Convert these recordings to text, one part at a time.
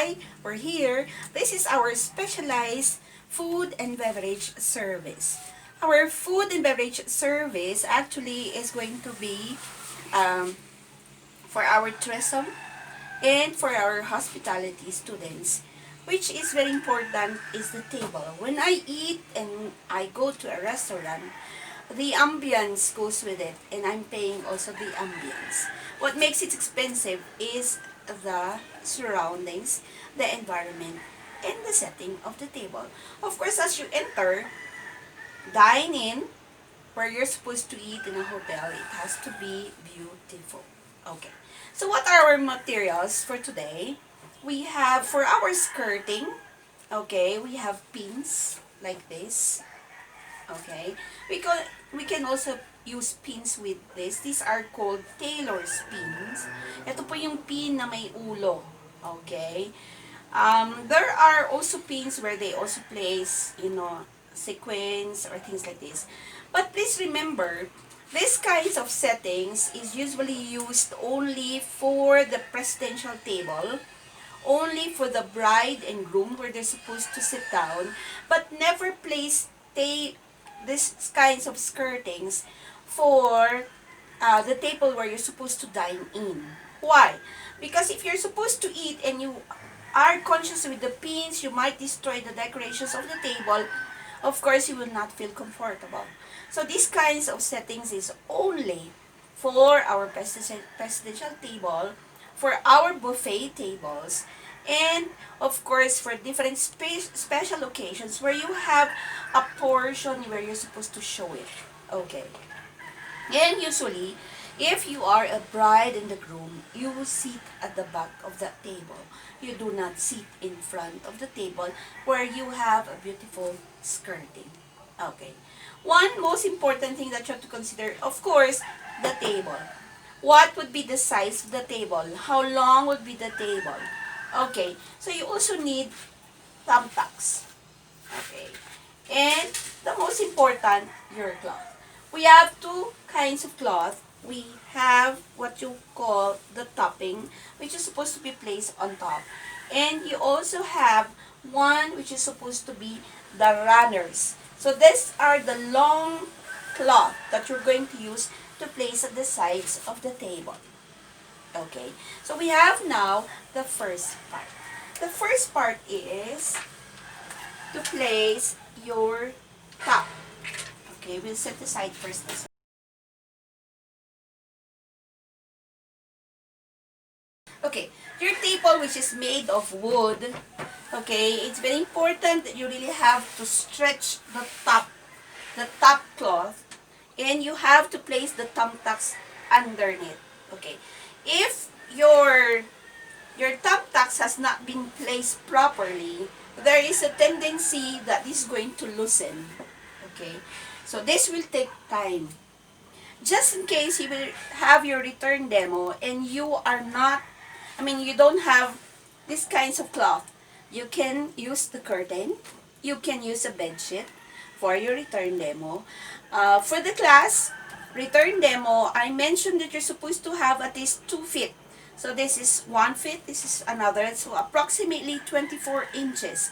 why we're here. This is our specialized food and beverage service. Our food and beverage service actually is going to be um, for our tourism and for our hospitality students, which is very important is the table. When I eat and I go to a restaurant, the ambience goes with it, and I'm paying also the ambience. What makes it expensive is the surroundings, the environment, and the setting of the table. Of course, as you enter, dine in, where you're supposed to eat in a hotel, it has to be beautiful. Okay. So what are our materials for today? We have, for our skirting, okay, we have pins like this. Okay. We can also use pins with this. These are called tailor's pins. Ito po yung pin na may ulo. Okay. There are also pins where they also place, sequins or things like this. But please remember, these kinds of settings is usually used only for the presidential table, only for the bride and groom where they're supposed to sit down, but never place these kinds of skirtings for the table where you're supposed to dine in. Why? Because if you're supposed to eat and you are conscious with the pins, you might destroy the decorations of the table. Of course, you will not feel comfortable. So these kinds of settings is only for our presidential table, for our buffet tables, and of course for different special occasions where you have a portion where you're supposed to show it. Okay. And usually, if you are a bride and the groom, you will sit at the back of that table. You do not sit in front of the table where you have a beautiful skirting. Okay. One most important thing that you have to consider, of course, the table. What would be the size of the table? How long would be the table? Okay. So you also need thumbtacks. Okay. And the most important, your cloth. We have two kinds of cloth. We have what you call the topping, which is supposed to be placed on top. And you also have one which is supposed to be the runners. So these are the long cloth that you're going to use to place at the sides of the table. Okay, so we have now the first part. The first part is to place your top. Okay, we'll set aside first this. Okay, your table which is made of wood, okay, it's very important that you really have to stretch the top cloth, and you have to place the thumbtacks underneath. Okay, if your thumbtacks has not been placed properly, there is a tendency that this is going to loosen. Okay, so this will take time. Just in case you will have your return demo and you are not, you don't have these kinds of cloth, you can use the curtain, you can use a bed sheet for your return demo. For the class, return demo, I mentioned that you're supposed to have at least 2 feet. So this is 1 feet, this is another, so approximately 24 inches.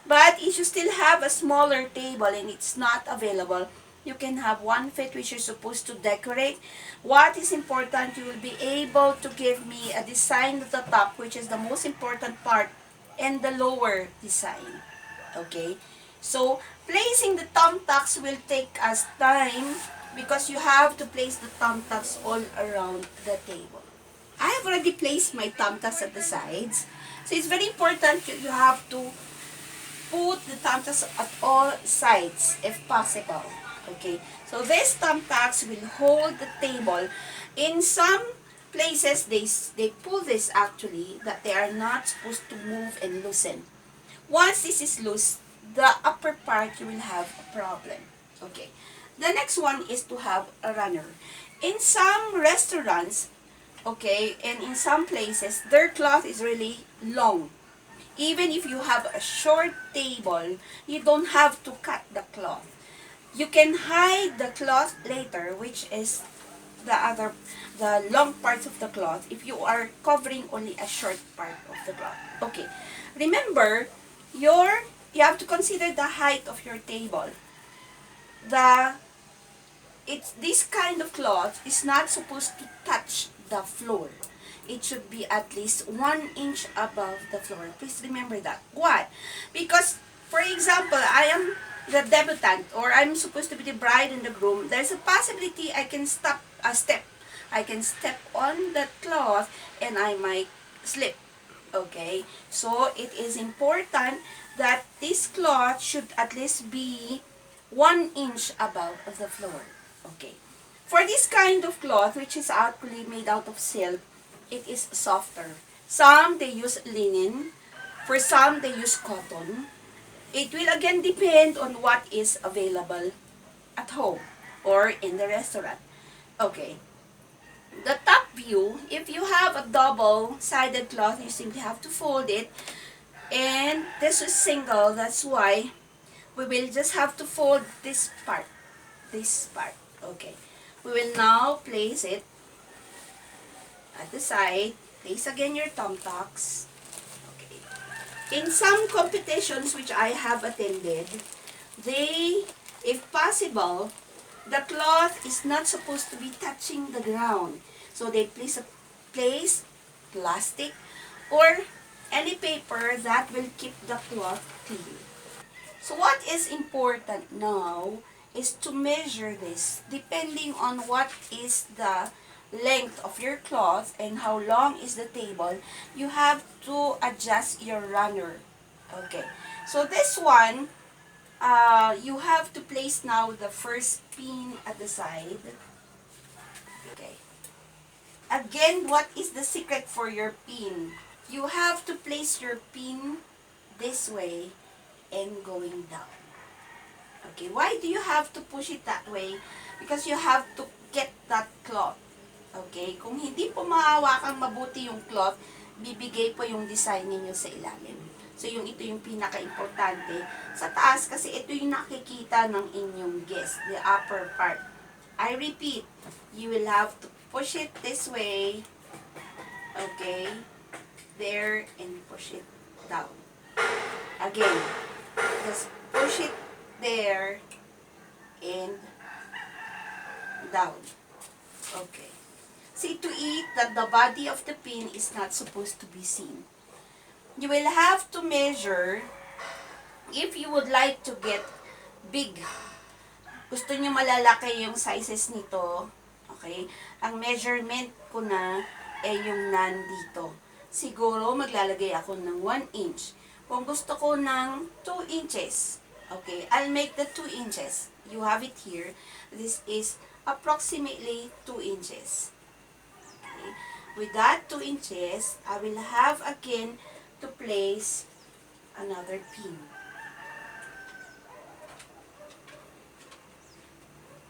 But if you still have a smaller table and it's not available, you can have 1 feet which you're supposed to decorate. What is important, you will be able to give me a design at the top, which is the most important part, and the lower design. Okay? So, placing the thumbtacks will take us time because you have to place the thumbtacks all around the table. I have already placed my thumbtacks at the sides. So, it's very important you have to put the thumbtacks at all sides if possible. Okay, so these thumbtacks will hold the table. In some places, they pull this actually, that they are not supposed to move and loosen. Once this is loose, the upper part you will have a problem. Okay, the next one is to have a runner. In some restaurants, okay, and in some places, their cloth is really long. Even if you have a short table, you don't have to cut the cloth. You can hide the cloth later, which is the long parts of the cloth if you are covering only a short part of the cloth. Okay. Remember, you have to consider the height of your table. The it's this kind of cloth is not supposed to touch the floor. It should be at least 1 inch above the floor. Please remember that. Why? Because, for example, I am the debutant or I'm supposed to be the bride and the groom. There's a possibility I can step. I can step on that cloth and I might slip. Okay? So, it is important that this cloth should at least be 1 inch above the floor. Okay. For this kind of cloth, which is actually made out of silk, it is softer. Some, they use linen. For some, they use cotton. It will again depend on what is available at home or in the restaurant. Okay. The top view, if you have a double-sided cloth, you simply have to fold it. And this is single, that's why we will just have to fold this part. This part. Okay. We will now place it at the side. Place again your thumbtacks. Okay. In some competitions which I have attended, if possible, the cloth is not supposed to be touching the ground. So they place plastic or any paper that will keep the cloth clean. So what is important now is to measure this depending on what is the length of your cloth and how long is the table. You have to adjust your runner. Okay. So this one, you have to place now the first pin at the side. Okay. Again, what is the secret for your pin? You have to place your pin this way and going down. Okay, why do you have to push it that way? Because you have to get that cloth. Okay, kung hindi po mahawakang mabuti yung cloth, bibigay po yung design ninyo sa ilalim. So, ito yung pinaka-importante. Sa taas, kasi ito yung nakikita ng inyong guest, the upper part. I repeat, you will have to push it this way. Okay, there, and push it down. Again, just push it there and down. Okay. See to it that the body of the pin is not supposed to be seen. You will have to measure if you would like to get big. Gusto nyo malalaki yung sizes nito. Okay? Ang measurement ko na yung nandito. Siguro maglalagay ako ng 1 inch. Kung gusto ko ng 2 inches, okay, I'll make the 2 inches. You have it here. This is approximately 2 inches. Okay. With that 2 inches, I will have again to place another pin.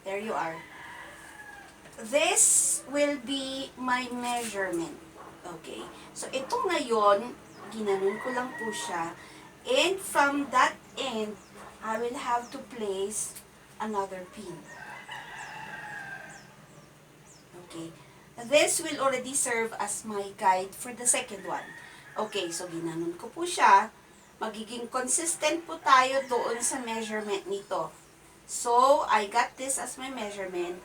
There you are. This will be my measurement. Okay. So, ito ngayon, ginanon ko lang po siya. And from that end, I will have to place another pin. Okay. This will already serve as my guide for the second one. Okay, so ginanon ko po siya. Magiging consistent po tayo doon sa measurement nito. So, I got this as my measurement.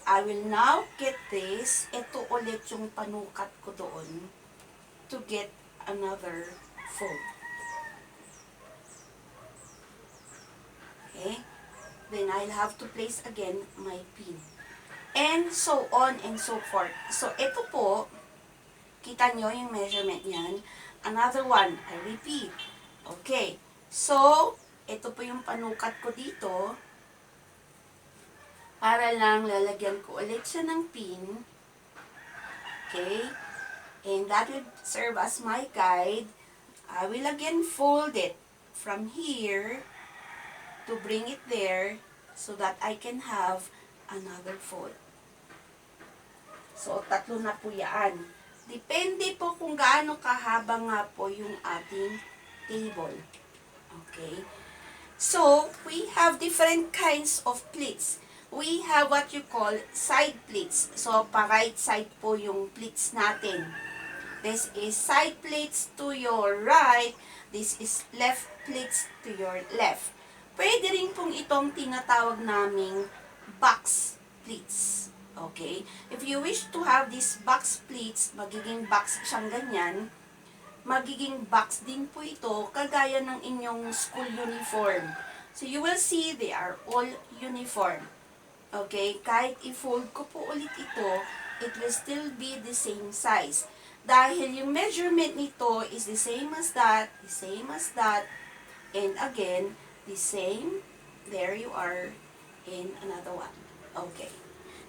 I will now get this. Ito ulit yung panukat ko doon to get another fold. Okay? Then, I'll have to place again my pin. And so on and so forth. So, ito po, kita nyo yung measurement niyan. Another one, I repeat. Okay. So, ito po yung panukat ko dito. Para lang lalagyan ko ulit siya ng pin. Okay. And that will serve as my guide. I will again fold it from here to bring it there so that I can have another fold. So, tatlo na po yan. Depende po kung gaano kahaba nga po yung ating table. Okay? So, we have different kinds of pleats. we have what you call side pleats. So, pa-right side po yung pleats natin. This is side pleats to your right. This is left pleats to your left. Pwede rin pong itong tinatawag naming box pleats. Okay? If you wish to have this box pleats, magiging box siyang ganyan, magiging box din po ito, kagaya ng inyong school uniform. So, you will see they are all uniform. Okay? Kahit i-fold ko po ulit ito, it will still be the same size. Dahil yung measurement nito is the same as that, and again, the same, there you are, in another one. Okay.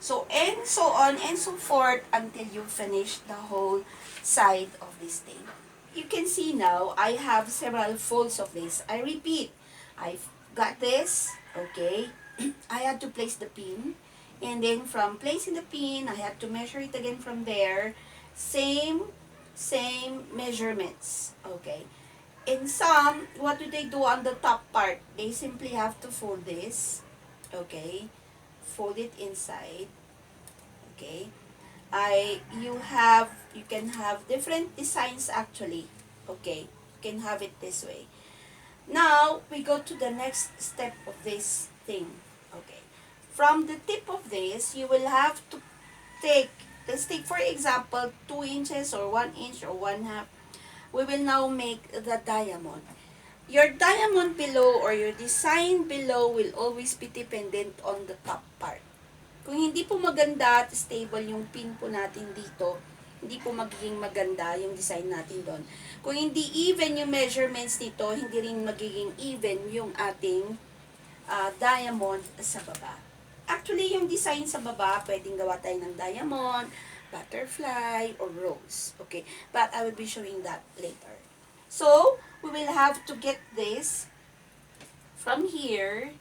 So, and so on and so forth until you finish the whole side of this thing. You can see now, I have several folds of this. I repeat, I've got this, okay. I had to place the pin, and then from placing the pin, I had to measure it again from there. Same measurements, okay. In some, what do they do on the top part? They simply have to fold this, okay. Fold it inside, okay. You can have different designs actually, okay. You can have it this way. Now, we go to the next step of this thing, okay. From the tip of this, you will have to take, let's take for example, 2 inches or 1 inch or 1/2. We will now make the diamond. Your diamond below or your design below will always be dependent on the top part. Kung hindi po maganda at stable yung pin po natin dito, hindi po magiging maganda yung design natin doon. Kung hindi even yung measurements nito, hindi rin magiging even yung ating diamond sa baba. Actually, yung design sa baba, pwedeng gawa tayo ng diamond, butterfly, or rose. Okay, but I will be showing that later. So, we will have to get this from here.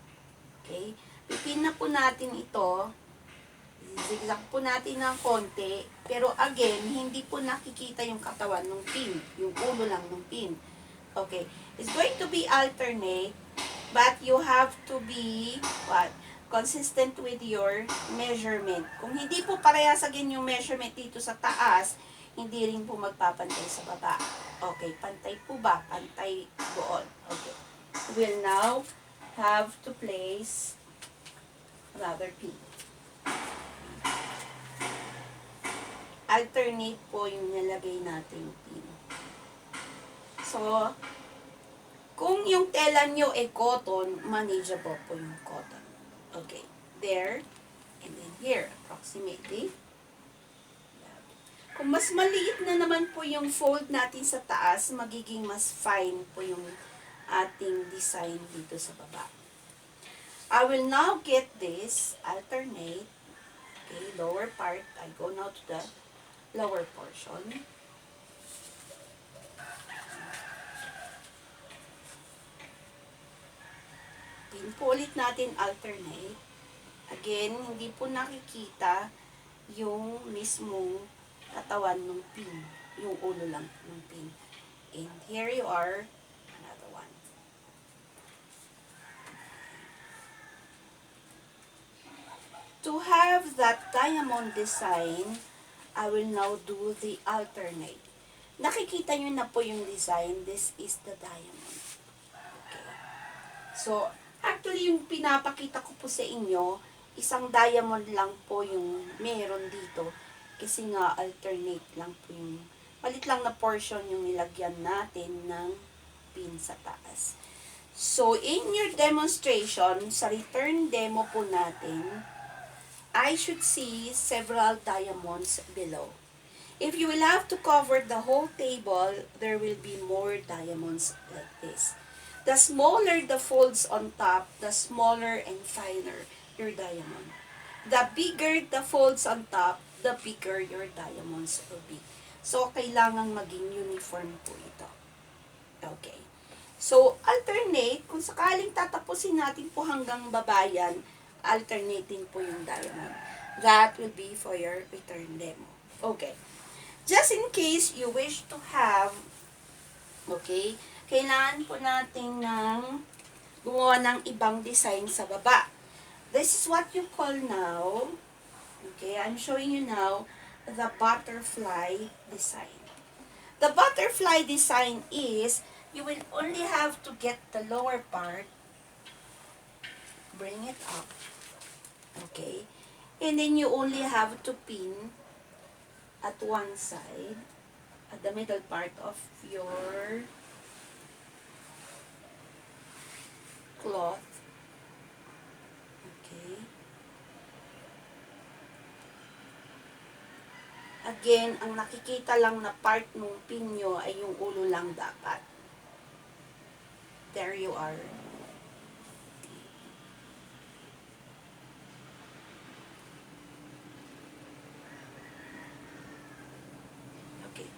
Okay, pipin na po natin ito. Zigzag po natin ng konti. Pero again, hindi po nakikita yung katawan ng pin. Yung ulo lang ng pin. Okay, it's going to be alternate, but you have to be, what? Consistent with your measurement. Kung hindi po parehas agad yung measurement dito sa taas, hindi rin po magpapantay sa baba. Okay, pantay po ba? Pantay doon. Okay. We'll now have to place another pin. Alternate po yung nilagay nating pin. So, kung yung tela nyo ay cotton, manageable po yung cotton. Okay, there, and then here, approximately. Kung mas maliit na naman po yung fold natin sa taas, magiging mas fine po yung ating design dito sa baba. I will now get this, alternate, okay, lower part. I go now to the lower portion. Pin po ulit natin, alternate. Again, hindi po nakikita yung mismong katawan ng pin. Yung ulo lang ng pin. And here you are, another one. To have that diamond design, I will now do the alternate. Nakikita nyo na po yung design. This is the diamond. Okay. So, actually, yung pinapakita ko po sa inyo, isang diamond lang po yung meron dito. Kasi nga, alternate lang po yung, palit lang na portion yung nilagyan natin ng pin sa taas. So, in your demonstration, sa return demo po natin, I should see several diamonds below. If you will have to cover the whole table, there will be more diamonds like this. The smaller the folds on top, the smaller and finer your diamond. The bigger the folds on top, the bigger your diamonds will be. So, kailangan maging uniform po ito. Okay. So, alternate, kung sakaling tatapusin natin po hanggang babayan, alternating po yung diamond. That will be for your return demo. Okay. Just in case you wish to have, okay, kailangan po natin ng gumawa ng ibang design sa baba. This is what you call now, okay, I'm showing you now the butterfly design. The butterfly design is, you will only have to get the lower part, bring it up, okay, and then you only have to pin at one side, at the middle part of your cloth, okay. Again, ang nakikita lang na part ng pin nyo ay yung ulo lang dapat. There you are. Okay.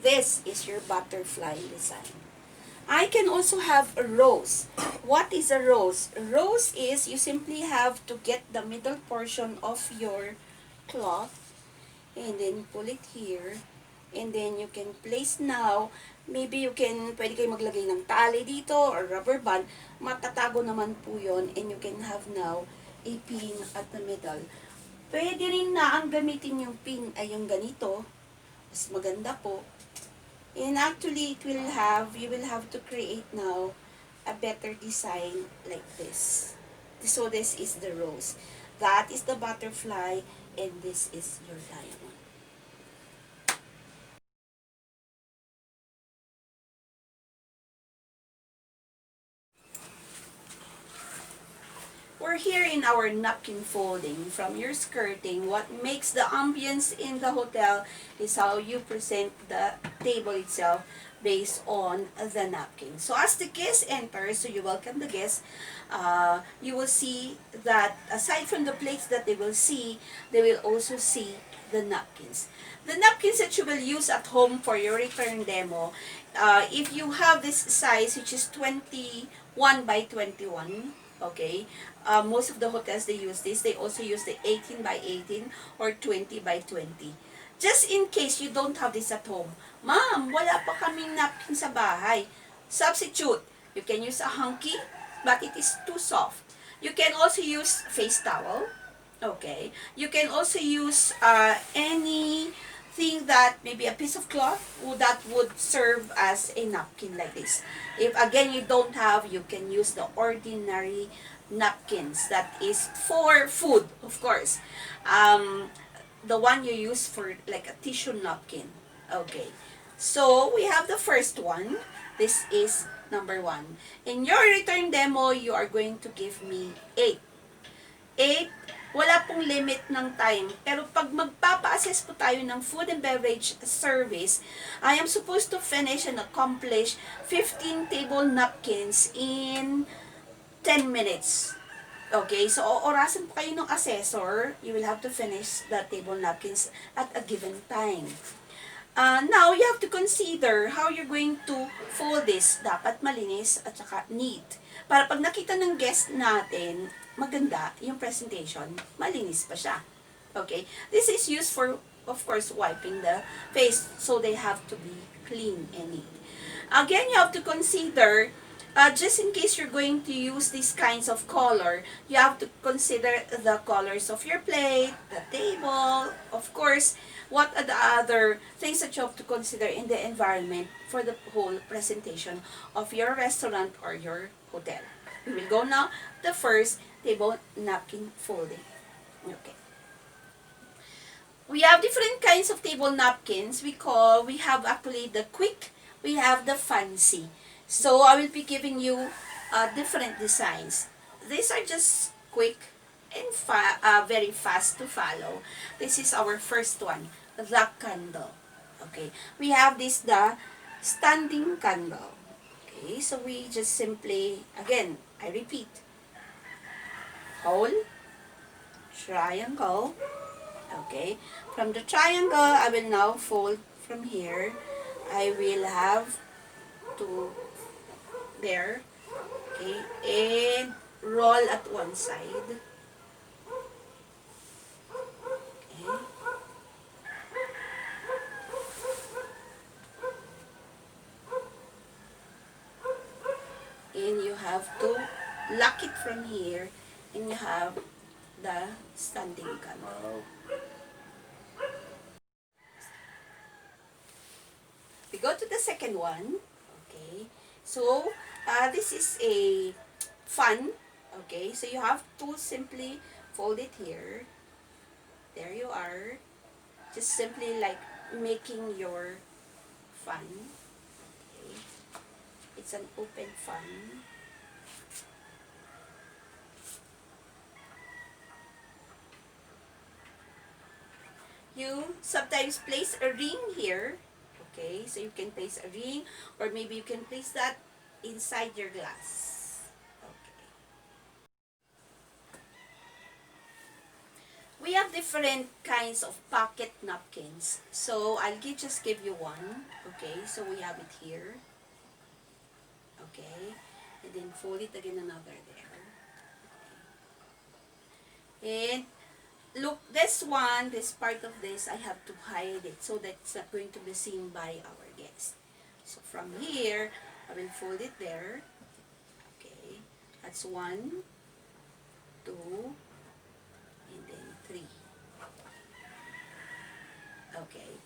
This is your butterfly design. I can also have a rose. What is a rose? Rose is, you simply have to get the middle portion of your cloth and then pull it here. And then you can place now, maybe you can, pwede kayo maglagay ng tali dito or rubber band. Matatago naman po yun, and you can have now a pin at the middle. Pwede rin na ang gamitin yung pin ay yung ganito. Mas maganda po. And actually, you will have to create now a better design like this. So this is the rose. That is the butterfly, and this is your diamond. We're here in our napkin folding. From your skirting, what makes the ambience in the hotel is how you present the table itself based on the napkin. So as the guest enters, so you welcome the guest, you will see that aside from the plates that they will see, they will also see the napkins. The napkins that you will use at home for your return demo, if you have this size, which is 21 by 21, okay, most of the hotels, they use this. They also use the 18 by 18 or 20 by 20. Just in case you don't have this at home, ma'am, wala pa kaming napkin sa bahay. Substitute. You can use a hanky, but it is too soft. You can also use face towel. Okay. You can also use anything that, maybe a piece of cloth that would serve as a napkin like this. If again you don't have, you can use the ordinary napkins that is for food, of course. The one you use for like a tissue napkin. Okay. So we have the first one. This is number 1. In your return demo, you are going to give me 8. 8, wala pong limit ng time. Pero pag magpapa-assess po tayo ng food and beverage service, I am supposed to finish and accomplish 15 table napkins in 10 minutes. Okay, so orasan po kayo ng assessor, you will have to finish the table napkins at a given time. Now, you have to consider how you're going to fold this. Dapat malinis at saka neat. Para pag nakita ng guest natin, maganda yung presentation, malinis pa siya. Okay? This is used for, of course, wiping the face. So, they have to be clean and neat. Again, you have to consider, just in case you're going to use these kinds of color, you have to consider the colors of your plate, the table, of course, what are the other things that you have to consider in the environment for the whole presentation of your restaurant or your hotel. We will go now the first table napkin folding. Okay. We have different kinds of table napkins. We have actually the quick, we have the fancy. So I will be giving you different designs. These are just quick and very fast to follow. This is our first one, the candle. Okay, we have this, the standing candle. Okay, so we just simply, again, I repeat, hole, triangle. Okay, from the triangle, I will now fold from here. I will have to there, okay, and roll at one side. Okay. And you have to lock it from here, and you have the standing gun. Wow. We go to the second one. Okay. So, this is a fan. Okay. So, you have to simply fold it here. There you are. Just simply like making your fan. Okay. It's an open fan. You sometimes place a ring here. Okay, so you can place a ring, or maybe you can place that inside your glass. Okay. We have different kinds of pocket napkins. So just give you one. Okay, so we have it here. Okay, and then fold it again another there. And look, this part of this, I have to hide it so that it's not going to be seen by our guest. So from here, I will fold it there. Okay, that's 1, 2, and then 3. Okay,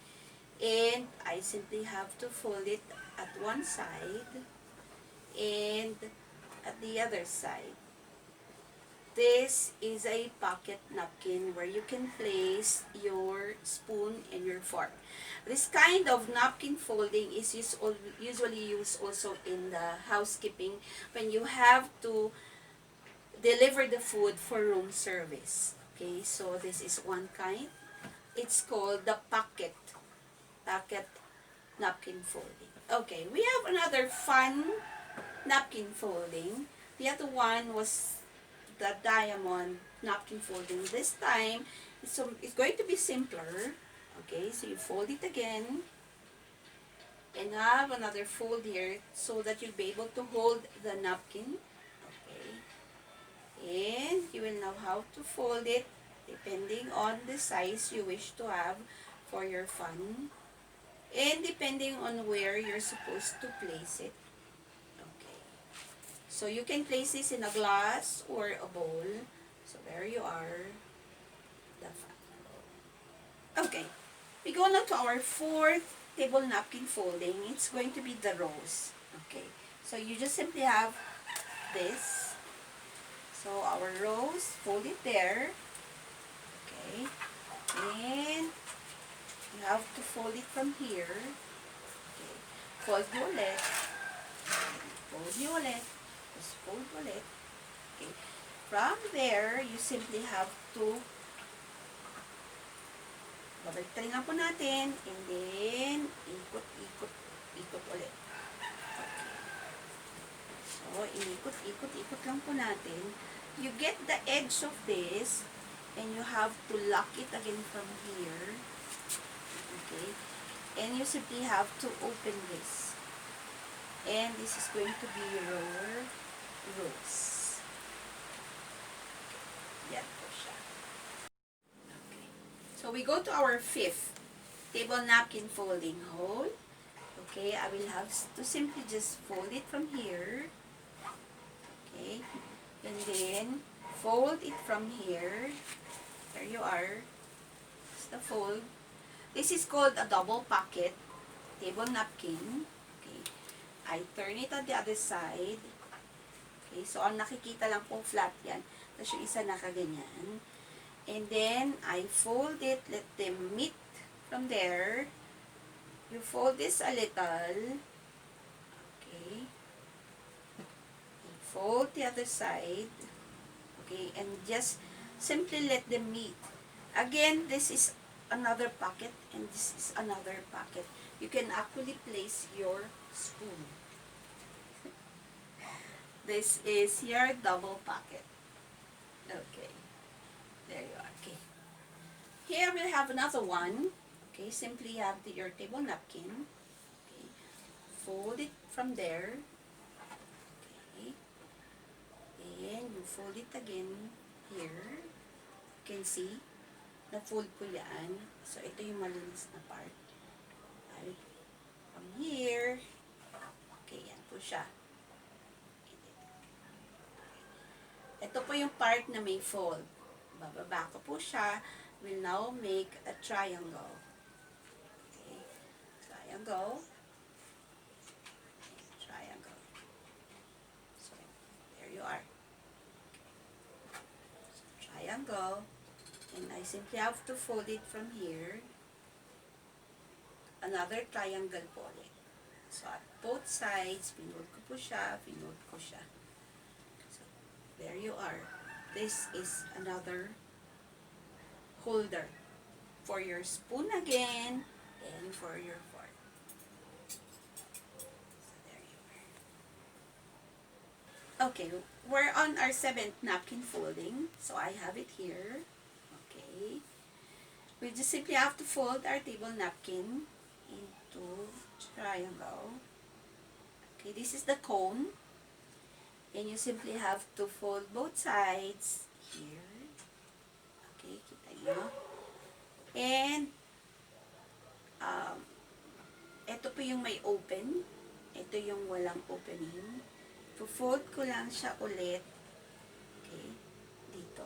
and I simply have to fold it at one side and at the other side. This is a pocket napkin where you can place your spoon and your fork. This kind of napkin folding is usually used also in the housekeeping when you have to deliver the food for room service. Okay, so this is one kind. It's called the pocket napkin folding. Okay, we have another fun napkin folding. The other one was the diamond napkin folding. This time, it's going to be simpler. Okay, so you fold it again and have another fold here so that you'll be able to hold the napkin. Okay, and you will know how to fold it depending on the size you wish to have for your fan and depending on where you're supposed to place it. Okay. So you can place this in a glass or a bowl. So there you are, the fan. Okay, we go now to our fourth table napkin folding. It's going to be the rose. Okay, so you just simply have this. So our rose, fold it there. Okay, and you have to fold it from here. Okay, fold mo ulit. Fold nyo ulit. Just fold ulit. Okay. From there, you simply have to babalik po natin and then ikot ulit. Okay. So, ikot lang po natin. You get the edge of this and you have to lock it again from here. Okay. And you simply have to open this. And this is going to be your rose. Yan po siya. Okay. So, we go to our fifth table napkin folding hole. Okay, I will have to simply just fold it from here. Okay, and then fold it from here. There you are. It's the fold. This is called a double pocket table napkin. Okay, I turn it on the other side. Okay, so ang nakikita lang po flat yan. Tapos yung isa nakaganyan. And then, I fold it, let them meet from there. You fold this a little. Okay. And fold the other side. Okay, and just simply let them meet. Again, this is another pocket and this is another pocket. You can actually place your spoon. This is your double pocket. Okay. There you are. Okay. Here we'll have another one. Okay, simply have your table napkin. Okay. Fold it from there. Okay. And you fold it again here. You can see, na-fold po yan. So, ito yung malinis na part. Right. From here. Okay, yan po siya. Ito po yung part na may fold. bababa ko po siya. We'll now make a triangle. Okay, triangle, triangle. So, there you are. So, triangle. And I simply have to fold it from here. Another triangle po ulit. So, at both sides, pinold ko po siya, pinold ko siya. So, there you are. This is another holder for your spoon again and for your fork. So, there you are. Okay, we're on our 7th napkin folding. So, I have it here. Okay. We just simply have to fold our table napkin into triangle. Okay, this is the cone. And you simply have to fold both sides here. Okay, kita nyo. And, ito po yung may open. Ito yung walang opening. Fold ko lang siya ulit. Okay, dito.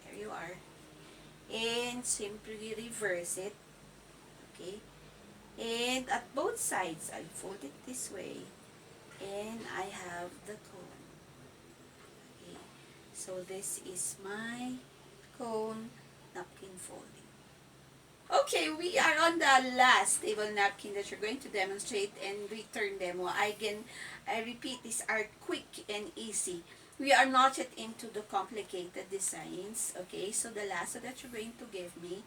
There you are. And simply reverse it. Okay. And at both sides, I fold it this way. And I have the cone. Okay. So this is my cone napkin folding. Okay, we are on the last table napkin that you're going to demonstrate and return demo. I repeat, these are quick and easy. We are not yet into the complicated designs. Okay, so the last that you're going to give me,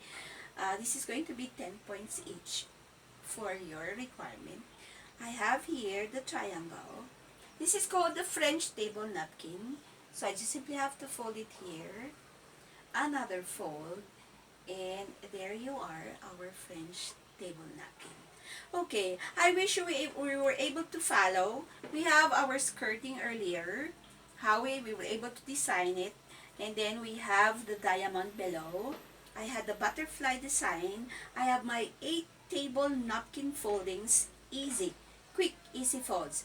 this is going to be 10 points each for your requirement. I have here the triangle. This is called the French table napkin. So I just simply have to fold it here. Another fold. And there you are, our French table napkin. Okay, I wish we were able to follow. We have our skirting earlier. How we were able to design it. And then we have the diamond below. I had the butterfly design. I have my 8 table napkin foldings. Easy, quick, easy folds.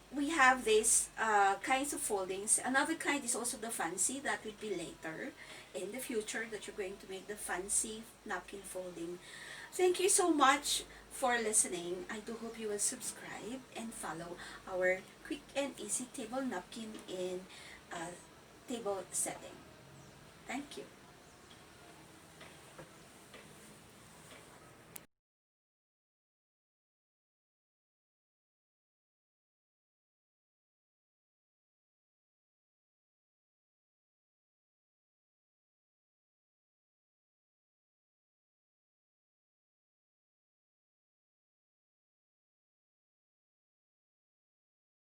We have these kinds of foldings. Another kind is also the fancy. That will be later in the future that you're going to make the fancy napkin folding. Thank you so much for listening. I do hope you will subscribe and follow our quick and easy table napkin in table setting. Thank you.